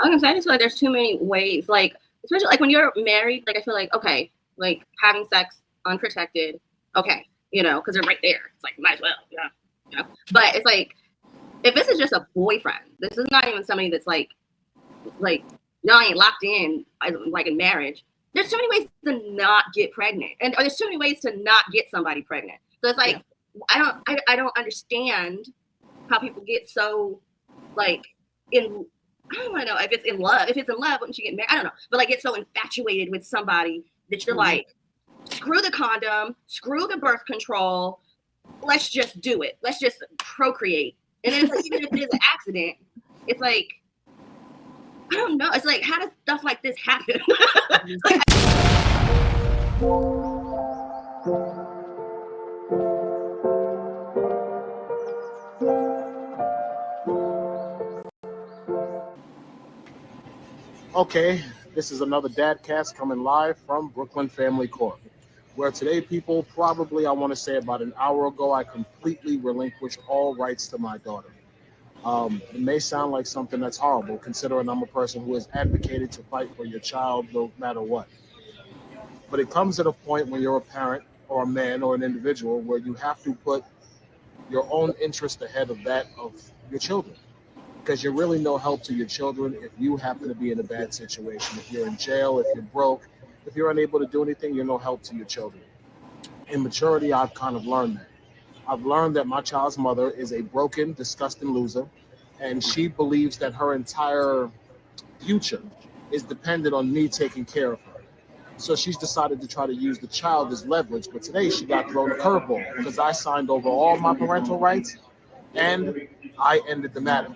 I was gonna say, I just feel like there's too many ways. Like, especially like when you're married, like I feel like okay, like having sex unprotected, okay, because they're right there. It's like might as well, But it's like if this is just a boyfriend, this is not even somebody that's like y'all ain't locked in like in marriage. There's too many ways to not get pregnant, and there's too many ways to not get somebody pregnant. So it's like I don't understand how people get so like in. I don't want to know if it's in love. If it's in love, wouldn't you get married? I don't know, but like get so infatuated with somebody that you're like, screw the condom, screw the birth control. Let's just do it. Let's just procreate. And then it's like, even if it is an accident, it's like, I don't know. It's like, how does stuff like this happen? Okay, this is another Dadcast coming live from Brooklyn Family Court, where today, people, probably I want to say about an hour ago, I completely relinquished all rights to my daughter. It may sound like something that's horrible, considering I'm a person who has advocated to fight for your child no matter what. But it comes at a point when you're a parent or a man or an individual where you have to put your own interest ahead of that of your children. Because you're really no help to your children if you happen to be in a bad situation. If you're in jail, if you're broke, if you're unable to do anything, you're no help to your children. In maturity, I've kind of learned that. I've learned that my child's mother is a broken, disgusting loser, and she believes that her entire future is dependent on me taking care of her. So she's decided to try to use the child as leverage, but today she got thrown a curveball because I signed over all my parental rights and I ended the matter.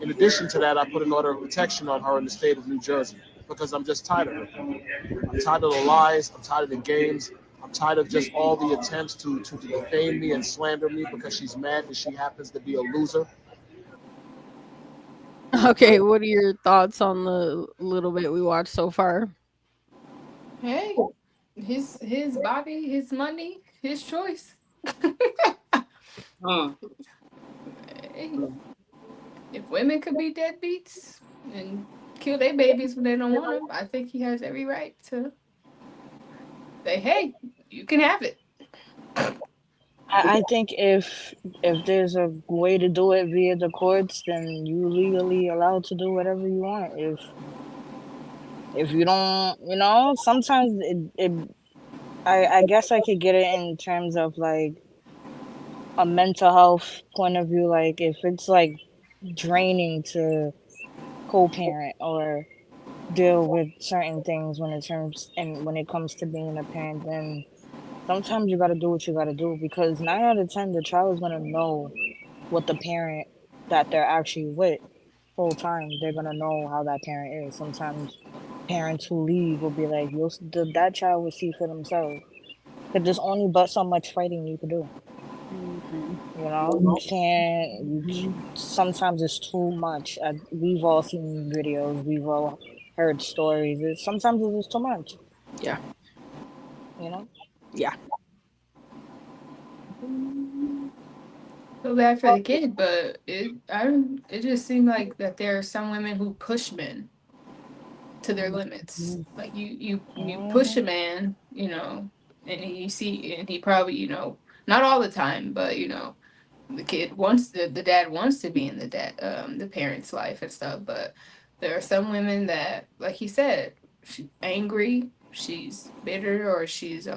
In addition to that, I put an order of protection on her in the state of New Jersey because I'm just tired of her. I'm tired of the lies. I'm tired of the games. I'm tired of just all the attempts to defame me and slander me because she's mad that she happens to be a loser. Okay, what are your thoughts on the little bit we watched so far? Hey, his body, his money, his choice. Hey, if women could be deadbeats and kill their babies when they don't want them, I think he has every right to say, "Hey, you can have it." I think if there's a way to do it via the courts, then you legally allowed to do whatever you want. If you don't, sometimes I guess I could get it in terms of like a mental health point of view. Like if it's like draining to co-parent or deal with certain things when it comes to being a parent, then sometimes you gotta do what you gotta do because 9 out of 10 the child is gonna know what the parent that they're actually with full time. They're gonna know how that parent is. Sometimes parents who leave will be like, that child will see for themselves. Cause there's only but so much fighting you can do. You can't. Sometimes it's too much. We've all seen videos. We've all heard stories. Sometimes it's just too much. Yeah. You know. Yeah. Feel bad for the kid, but it just seemed like that there are some women who push men to their limits. Like you push a man, and he probably, not all the time, but the kid wants the dad wants to be in the parent's life and stuff. But there are some women that, like he said, she's angry, she's bitter, or she's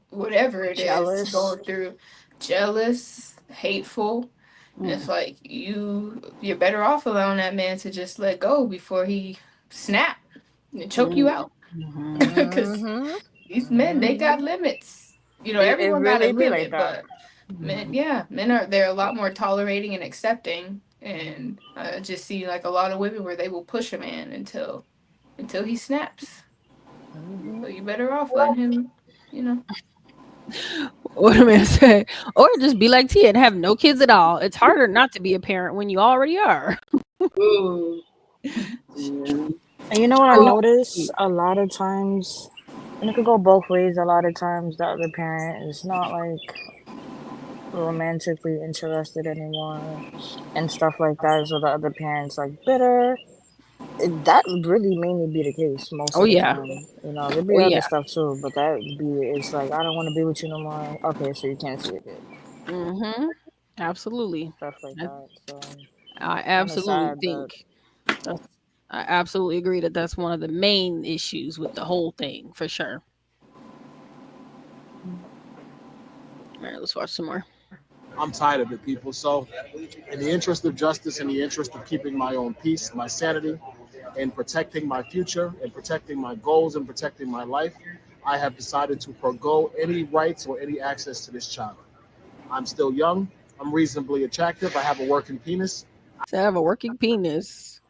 whatever it is, Jealous. going through, jealous, hateful. And it's like you're better off allowing that man to just let go before he snap and choke you out. Because Mm-hmm. these men, they got limits. It Everyone got a really be like limit, that. but men they're a lot more tolerating and accepting. And I just see like a lot of women where they will push a man until he snaps. So you better off letting him. What am I gonna say? Or just be like Tia and have no kids at all. It's harder not to be a parent when you already are. And you know what I notice a lot of times, and it could go both ways. A lot of times, the other parent is not like romantically interested anymore and stuff like that. So the other parents like bitter. That would really mainly be the case most Oh of the yeah. time. There'd be Oh other yeah. stuff too, but that would be it's like I don't want to be with you no more. Okay, so you can't see your kid. Mm-hmm. Absolutely. Stuff like I, that. So I kind of absolutely sad, but think that's, I absolutely agree that that's one of the main issues with the whole thing for sure. All right, let's watch some more. I'm tired of it, people. So, in the interest of justice, in the interest of keeping my own peace, my sanity, and protecting my future, and protecting my goals, and protecting my life, I have decided to forego any rights or any access to this child. I'm still young. I'm reasonably attractive. I have a working penis. So I have a working penis.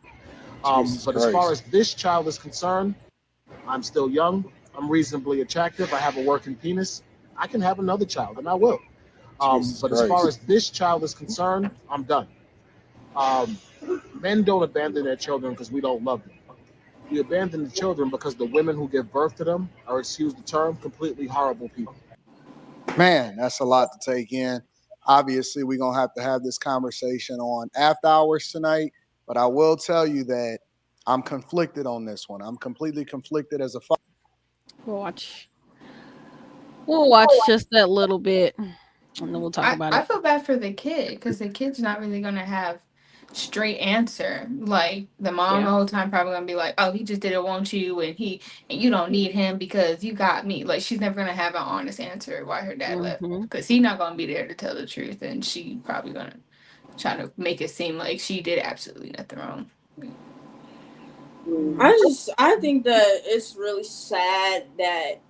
But as far as this child is concerned, I'm still young. I'm reasonably attractive. I have a working penis. I can have another child, and I will. But as far as this child is concerned, I'm done. Um, Men don't abandon their children because we don't love them. We abandon the children because the women who give birth to them are, excuse the term, completely horrible people. Man, that's a lot to take in. Obviously, we're going to have this conversation on after hours tonight, but I will tell you that I'm conflicted on this one. I'm completely conflicted as a father. We'll watch. We'll watch just that little bit, and then we'll talk about I it. feel bad for the kid because the kid's not really gonna have straight answer. Like the mom Yeah. the whole time probably gonna be like, "Oh, he just didn't want you, and you don't need him because you got me." Like she's never gonna have an honest answer why her dad left Mm-hmm. because he's not gonna be there to tell the truth, and she probably gonna try to make it seem like she did absolutely nothing wrong. I think that it's really sad that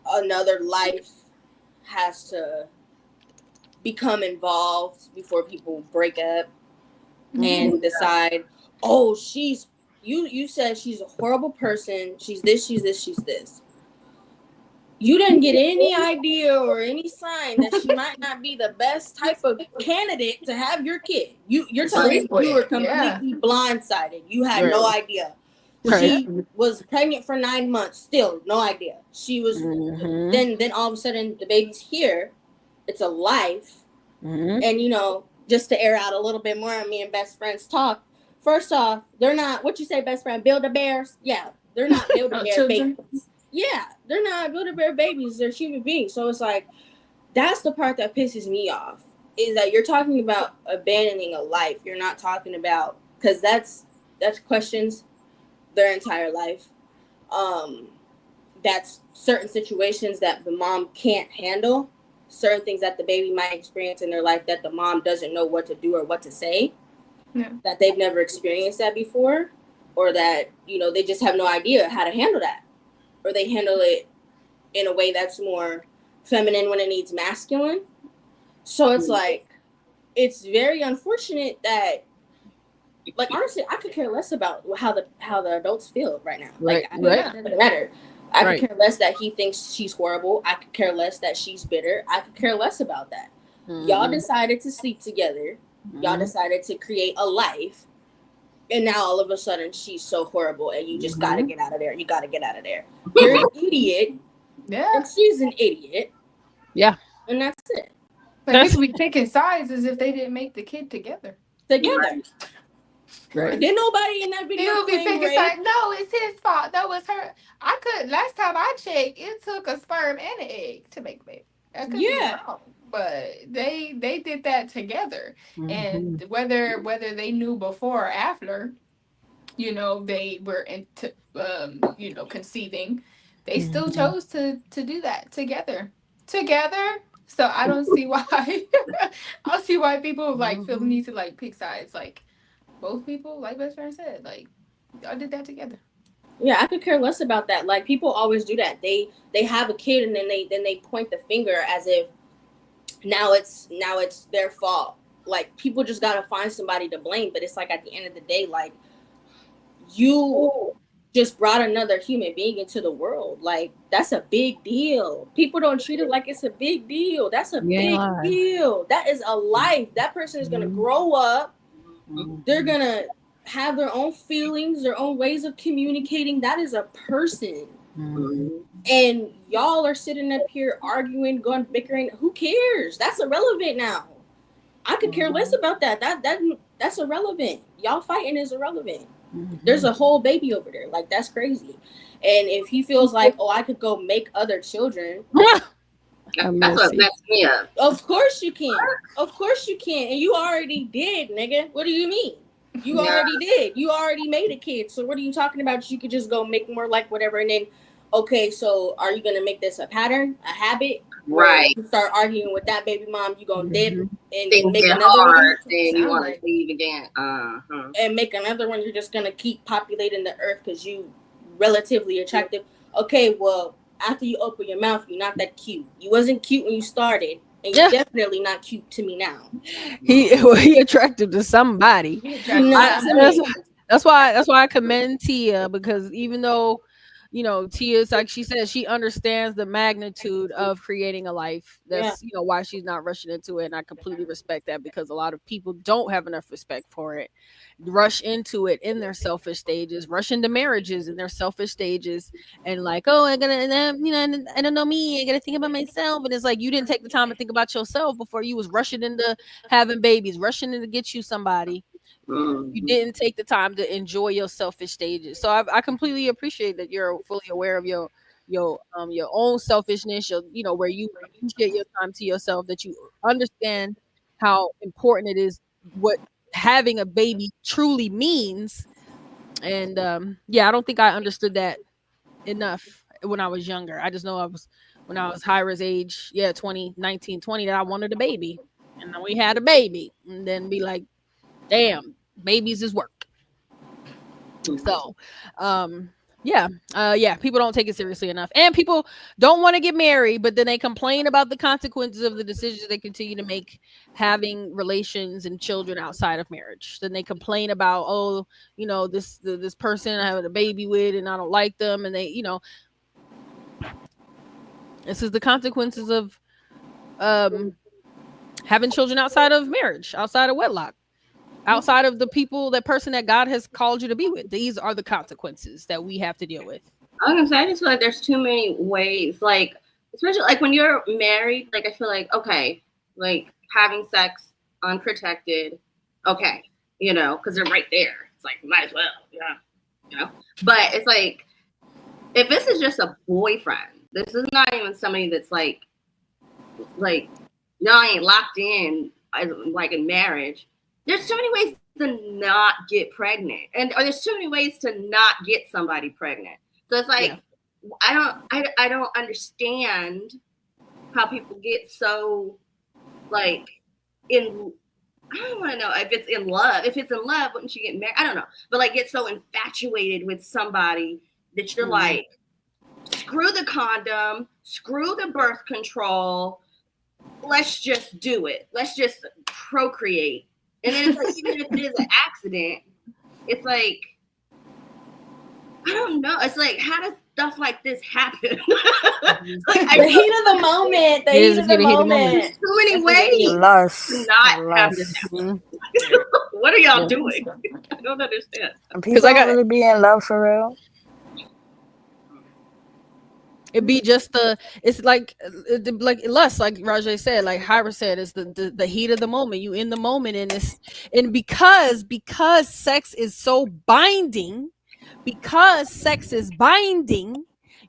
another life has to become involved before people break up and decide, oh, you said she's a horrible person, she's this, she's this, she's this. You didn't get any idea or any sign that she might not be the best type of candidate to have your kid. You're telling me you were completely blindsided. You had no idea. Right. She was pregnant for 9 months. Still no idea. She was. Mm-hmm. Then all of a sudden the baby's here. It's a life. Mm-hmm. And just to air out a little bit more on me and best friends talk. First off, they're not. What you say, best friend? Build-A-Bears? Yeah, they're not Build-A-Bear babies. Yeah, they're not Build-A-Bear babies. They're human beings. So it's like, that's the part that pisses me off, is that you're talking about abandoning a life. You're not talking about, because that's questions their entire life. That's certain situations that the mom can't handle, certain things that the baby might experience in their life that the mom doesn't know what to do or what to say, that they've never experienced that before, or that, they just have no idea how to handle that. Or they handle it in a way that's more feminine when it needs masculine. So it's like, it's very unfortunate that, like, honestly, I could care less about how the adults feel right now. Like, it doesn't matter. I could care less that he thinks she's horrible. I could care less that she's bitter. I could care less about that. Mm-hmm. Y'all decided to sleep together. Mm-hmm. Y'all decided to create a life. And now all of a sudden she's so horrible and you just gotta get out of there. You gotta get out of there. You're an idiot. Yeah. And she's an idiot. Yeah. And that's it. But people be taking sides as if they didn't make the kid together. Right. Did nobody in that video be thinking sides? No, it's his fault. That was her. Last time I checked, it took a sperm and an egg to make a baby. That could be wrong. But they did that together. Mm-hmm. And whether they knew before or after, they were into conceiving, they still chose to do that together. So I don't see why people feel the need to pick sides. Like, both people, like best friend said, y'all did that together. Yeah, I could care less about that. Like, people always do that. They have a kid and then they point the finger as if now it's their fault. Like, people just gotta find somebody to blame. But it's like, at the end of the day, like, you just brought another human being into the world. Like, that's a big deal. People don't treat it like it's a big deal. That's a big deal. That is a life. That person is gonna grow up. They're gonna have their own feelings, their own ways of communicating. That is a person. And y'all are sitting up here arguing, going bickering. Who cares? That's irrelevant now. I could care less about that. That's irrelevant. Y'all fighting is irrelevant. There's a whole baby over there. Like, that's crazy. And if he feels like, oh, I could go make other children. That's what messed me up. Of course you can. Of course you can. And you already did, nigga. What do you mean? You already did. You already made a kid. So what are you talking about? You could just go make more, like, whatever. And then, okay, so are you going to make this a pattern, a habit? Right. You start arguing with that baby mom, you going to dip and things make get another hard, one. and you want to leave again. And make another one. You're just going to keep populating the earth because you relatively attractive. Okay, well, after you open your mouth, you're not that cute. You wasn't cute when you started. And you're definitely not cute to me now. He attractive to somebody. That's why I commend Tia, because even though, you know, Tia's, like she says, she understands the magnitude of creating a life. That's you know why she's not rushing into it, and I completely respect that, because a lot of people don't have enough respect for it. Rush into it in their selfish stages, rush into marriages in their selfish stages, and like, oh, I don't know me, I gotta think about myself. And it's like, you didn't take the time to think about yourself before you was rushing into having babies, rushing in to get you somebody. You didn't take the time to enjoy your selfish stages. So I completely appreciate that you're fully aware of your own selfishness, where you appreciate your time to yourself, that you understand how important it is, what having a baby truly means. And I don't think I understood that enough when I was younger. I just know when I was Yahira's age, 19, 20, that I wanted a baby. And then we had a baby, and then be like, damn, babies is work. So people don't take it seriously enough, and people don't want to get married, but then they complain about the consequences of the decisions they continue to make, having relations and children outside of marriage. Then they complain about, this person I have a baby with and I don't like them, and they, this is the consequences of having children outside of marriage, outside of wedlock, outside of that person that God has called you to be with. These are the consequences that we have to deal with. I was gonna say, I just feel like there's too many ways, like, especially like when you're married, like, I feel like, okay, like having sex unprotected, okay, because they're right there. It's like, might as well, But it's like, if this is just a boyfriend, this is not even somebody that's like, no, I ain't locked in, like in marriage. There's so many ways to not get pregnant, or there's too many ways to not get somebody pregnant. So it's like, I don't understand how people get so like I don't want to know if it's in love. If it's in love, wouldn't you get married? I don't know, but like get so infatuated with somebody that you're like, screw the condom, screw the birth control. Let's just do it. Let's just procreate. And then it's like, even if it is an accident, it's like, I don't know. It's like, how does stuff like this happen? The heat of the moment. The heat of the moment. Too many ways to not have this happen. What are y'all doing? I don't understand. People don't really be in love for real. It'd be just it's like lust, like Rajay said, like Yahira said, it's the heat of the moment. You in the moment, and because sex is so binding,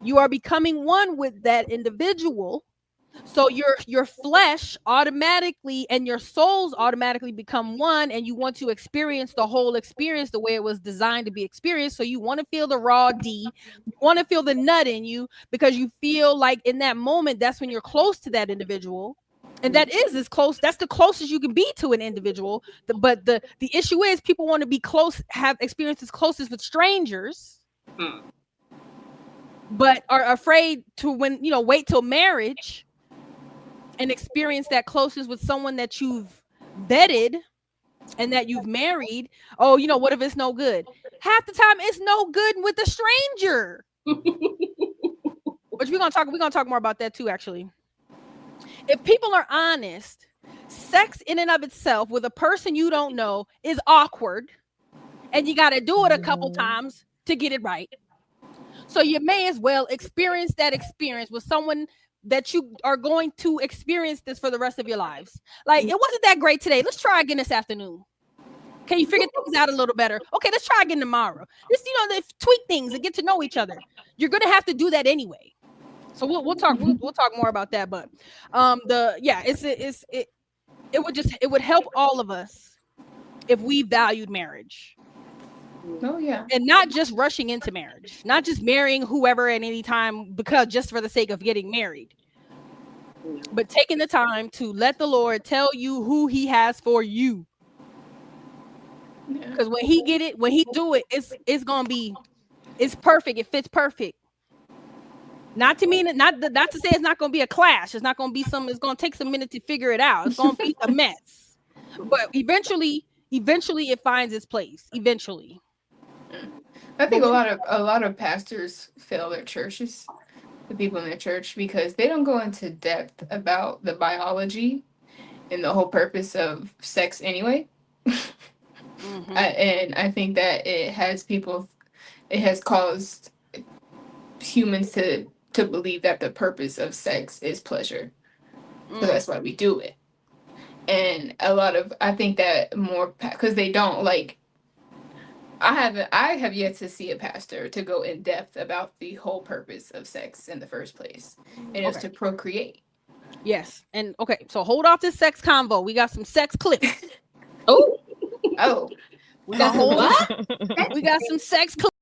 you are becoming one with that individual. So your flesh automatically and your souls automatically become one, and you want to experience the whole experience the way it was designed to be experienced. So you want to feel the raw D, you want to feel the nut in you, because you feel like in that moment, that's when you're close to that individual. And that is as close, that's the closest you can be to an individual. But the issue is, people want to be close, have experiences closest with strangers, but are afraid to wait till marriage and experience that closeness with someone that you've vetted and that you've married. Oh, what if it's no good? Half the time it's no good with a stranger. But we're gonna talk more about that too, actually. If people are honest, sex in and of itself with a person you don't know is awkward, and you got to do it a couple times to get it right. So you may as well experience that experience with someone that you are going to experience this for the rest of your lives. Like, it wasn't that great today. Let's try again this afternoon. Can you figure things out a little better? Okay, let's try again tomorrow. Just, they tweak things and get to know each other. You're gonna have to do that anyway. So we'll talk more about that. But it would help all of us if we valued marriage. Oh yeah. And not just rushing into marriage, not just marrying whoever at any time because just for the sake of getting married, but taking the time to let the Lord tell you who he has for you. Because when he do it, it's perfect. It fits perfect. Not to say it's not going to be a clash. It's not going to be it's going to take some minutes to figure it out. It's going to be a mess. But eventually it finds its place. Eventually. I think a lot of pastors fail their churches, the people in their church, because they don't go into depth about the biology and the whole purpose of sex anyway. And I think that it has caused humans to believe that the purpose of sex is pleasure. So that's why we do it. And I think that more, because they don't like, I have yet to see a pastor to go in depth about the whole purpose of sex in the first place. And it's to procreate. Yes. And okay, so hold off this sex convo. We got some sex clips. Oh. We got some sex clips.